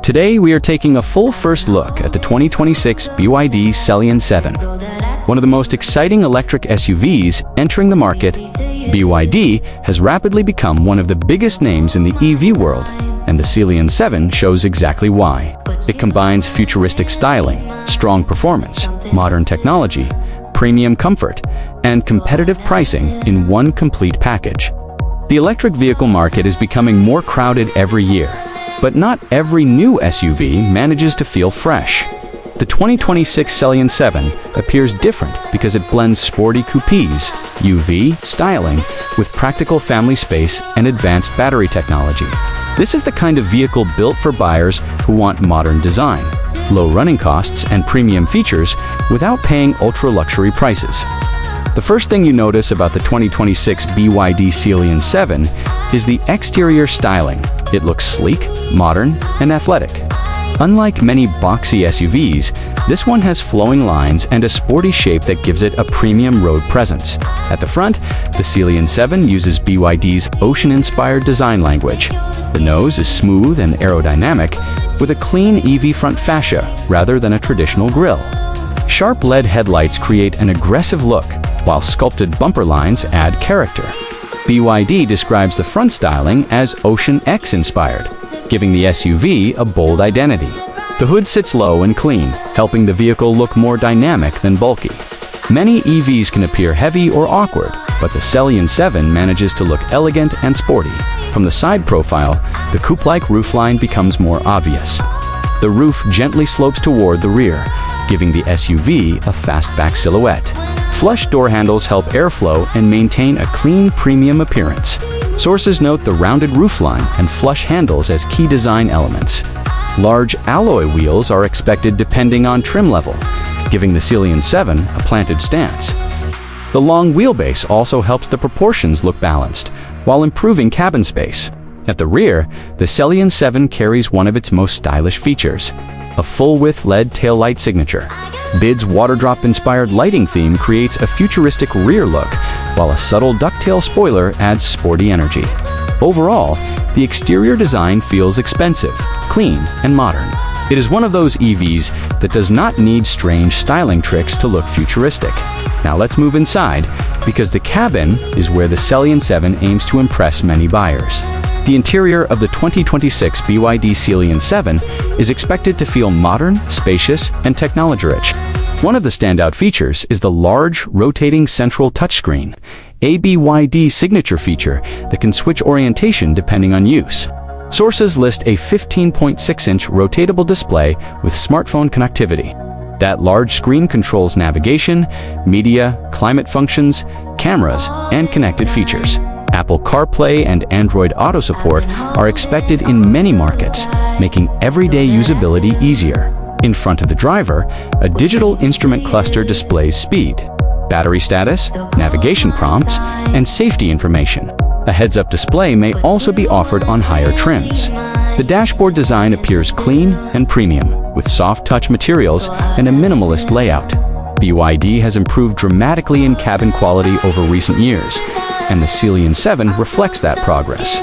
Today we are taking a full first look at the 2026 BYD Sealion 7. One of the most exciting electric SUVs entering the market, BYD has rapidly become one of the biggest names in the EV world, and the Sealion 7 shows exactly why. It combines futuristic styling, strong performance, modern technology, premium comfort, and competitive pricing in one complete package. The electric vehicle market is becoming more crowded every year, but not every new SUV manages to feel fresh. The 2026 Sealion 7 appears different because it blends sporty coupes, UV styling, with practical family space and advanced battery technology. This is the kind of vehicle built for buyers who want modern design, low running costs, and premium features without paying ultra-luxury prices. The first thing you notice about the 2026 BYD Sealion 7 is the exterior styling. It looks sleek, modern, and athletic. Unlike many boxy SUVs, this one has flowing lines and a sporty shape that gives it a premium road presence. At the front, the Sealion 7 uses BYD's ocean-inspired design language. The nose is smooth and aerodynamic, with a clean EV front fascia rather than a traditional grille. Sharp LED headlights create an aggressive look, while sculpted bumper lines add character. BYD describes the front styling as Ocean X inspired, giving the SUV a bold identity. The hood sits low and clean, helping the vehicle look more dynamic than bulky. Many EVs can appear heavy or awkward, but the Sealion 7 manages to look elegant and sporty. From the side profile, the coupe-like roofline becomes more obvious. The roof gently slopes toward the rear, giving the SUV a fastback silhouette. Flush door handles help airflow and maintain a clean, premium appearance. Sources note the rounded roofline and flush handles as key design elements. Large alloy wheels are expected depending on trim level, giving the Sealion 7 a planted stance. The long wheelbase also helps the proportions look balanced, while improving cabin space. At the rear, the Sealion 7 carries one of its most stylish features, a full-width LED taillight signature. BYD's water drop-inspired lighting theme creates a futuristic rear look, while a subtle ducktail spoiler adds sporty energy. Overall, the exterior design feels expensive, clean, and modern. It is one of those EVs that does not need strange styling tricks to look futuristic. Now let's move inside, because the cabin is where the Sealion 7 aims to impress many buyers. The interior of the 2026 BYD Sealion 7 is expected to feel modern, spacious, and technology-rich. One of the standout features is the large, rotating central touchscreen, a BYD signature feature that can switch orientation depending on use. Sources list a 15.6-inch rotatable display with smartphone connectivity. That large screen controls navigation, media, climate functions, cameras, and connected features. Apple CarPlay and Android Auto support are expected in many markets, making everyday usability easier. In front of the driver, a digital instrument cluster displays speed, battery status, navigation prompts, and safety information. A heads-up display may also be offered on higher trims. The dashboard design appears clean and premium, with soft touch materials and a minimalist layout. BYD has improved dramatically in cabin quality over recent years, and the Sealion 7 reflects that progress.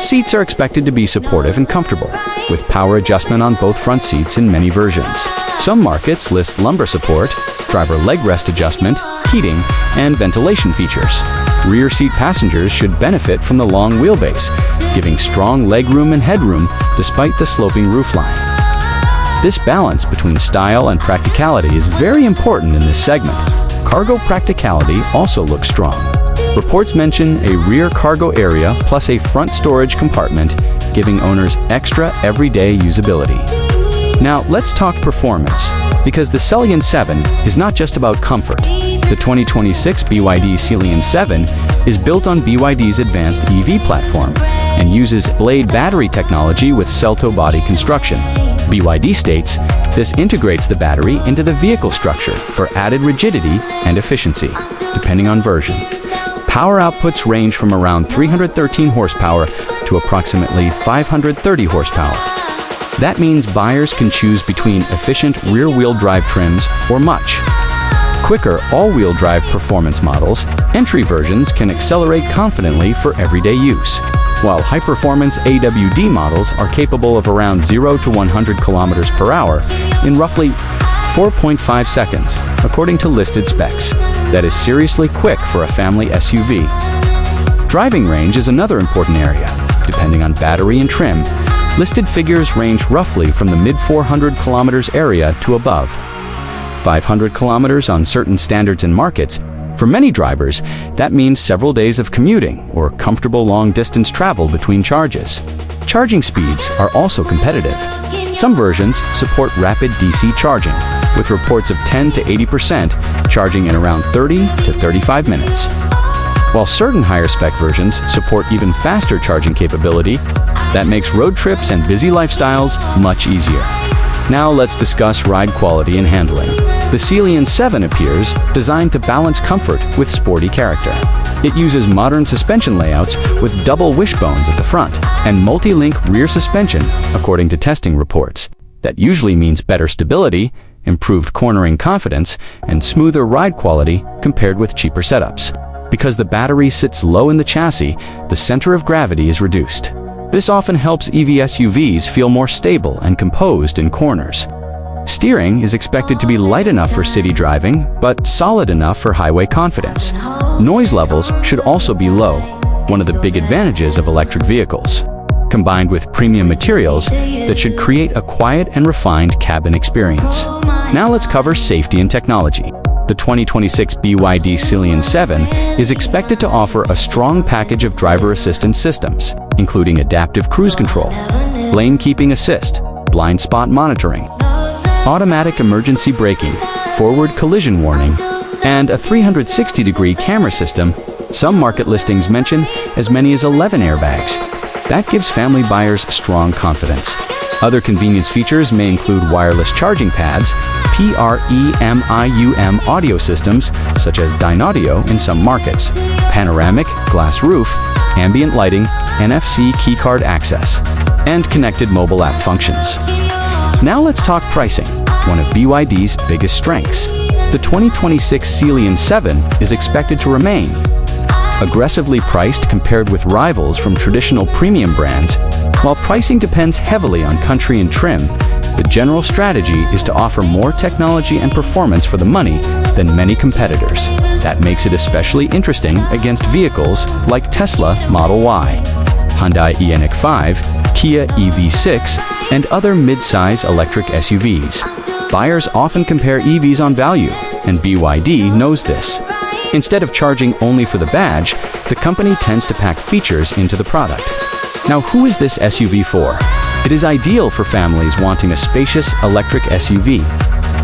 Seats are expected to be supportive and comfortable, with power adjustment on both front seats in many versions. Some markets list lumbar support, driver leg rest adjustment, heating, and ventilation features. Rear seat passengers should benefit from the long wheelbase, giving strong legroom and headroom despite the sloping roofline. This balance between style and practicality is very important in this segment. Cargo practicality also looks strong. Reports mention a rear cargo area plus a front storage compartment, giving owners extra everyday usability. Now let's talk performance, because the Sealion 7 is not just about comfort. The 2026 BYD Sealion 7 is built on BYD's advanced EV platform and uses Blade battery technology with cell-to-body construction. BYD states this integrates the battery into the vehicle structure for added rigidity and efficiency, depending on version. Power outputs range from around 313 horsepower to approximately 530 horsepower. That means buyers can choose between efficient rear-wheel drive trims or much quicker all-wheel drive performance models, entry versions can accelerate confidently for everyday use, while high-performance AWD models are capable of around 0 to 100 kilometers per hour in roughly 4.5 seconds, according to listed specs. That is seriously quick for a family SUV. Driving range is another important area. Depending on battery and trim, listed figures range roughly from the mid-400 kilometers area to above 500 kilometers on certain standards and markets. For many drivers, that means several days of commuting or comfortable long-distance travel between charges. Charging speeds are also competitive. Some versions support rapid DC charging, with reports of 10 to 80% charging in around 30 to 35 minutes. While certain higher-spec versions support even faster charging capability, that makes road trips and busy lifestyles much easier. Now let's discuss ride quality and handling. The Sealion 7 appears designed to balance comfort with sporty character. It uses modern suspension layouts with double wishbones at the front and multi-link rear suspension, according to testing reports. That usually means better stability, improved cornering confidence, and smoother ride quality compared with cheaper setups. Because the battery sits low in the chassis, the center of gravity is reduced. This often helps EV SUVs feel more stable and composed in corners. Steering is expected to be light enough for city driving, but solid enough for highway confidence. Noise levels should also be low, one of the big advantages of electric vehicles, combined with premium materials that should create a quiet and refined cabin experience. Now let's cover safety and technology. The 2026 BYD Sealion 7 is expected to offer a strong package of driver assistance systems, including adaptive cruise control, lane keeping assist, blind spot monitoring, automatic emergency braking, forward collision warning, and a 360-degree camera system. Some market listings mention as many as 11 airbags. That gives family buyers strong confidence. Other convenience features may include wireless charging pads, premium audio systems, such as Dynaudio in some markets, panoramic glass roof, ambient lighting, NFC keycard access, and connected mobile app functions. Now let's talk pricing, one of BYD's biggest strengths. The 2026 Sealion 7 is expected to remain aggressively priced compared with rivals from traditional premium brands. While pricing depends heavily on country and trim, the general strategy is to offer more technology and performance for the money than many competitors. That makes it especially interesting against vehicles like Tesla Model Y, Hyundai Ioniq 5, Kia EV6, and other mid-size electric SUVs. Buyers often compare EVs on value, and BYD knows this. Instead of charging only for the badge, the company tends to pack features into the product. Now, who is this SUV for? It is ideal for families wanting a spacious electric SUV.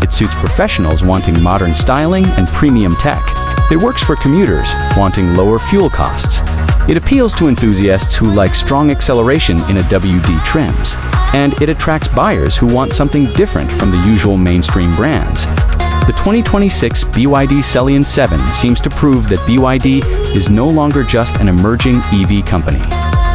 It suits professionals wanting modern styling and premium tech. It works for commuters wanting lower fuel costs. It appeals to enthusiasts who like strong acceleration in a WD trims. And it attracts buyers who want something different from the usual mainstream brands. The 2026 BYD Sealion 7 seems to prove that BYD is no longer just an emerging EV company.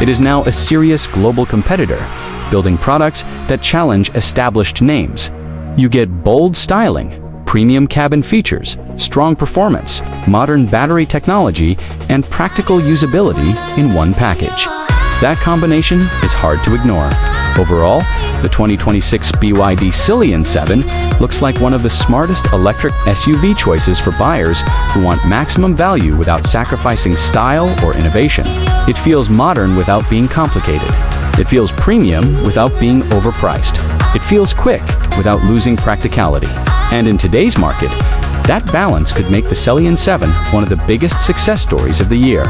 It is now a serious global competitor, building products that challenge established names. You get bold styling, premium cabin features, strong performance, modern battery technology, and practical usability in one package. That combination is hard to ignore. Overall, the 2026 BYD Sealion 7 looks like one of the smartest electric SUV choices for buyers who want maximum value without sacrificing style or innovation. It feels modern without being complicated. It feels premium without being overpriced. It feels quick without losing practicality. And in today's market, that balance could make the Sealion 7 one of the biggest success stories of the year.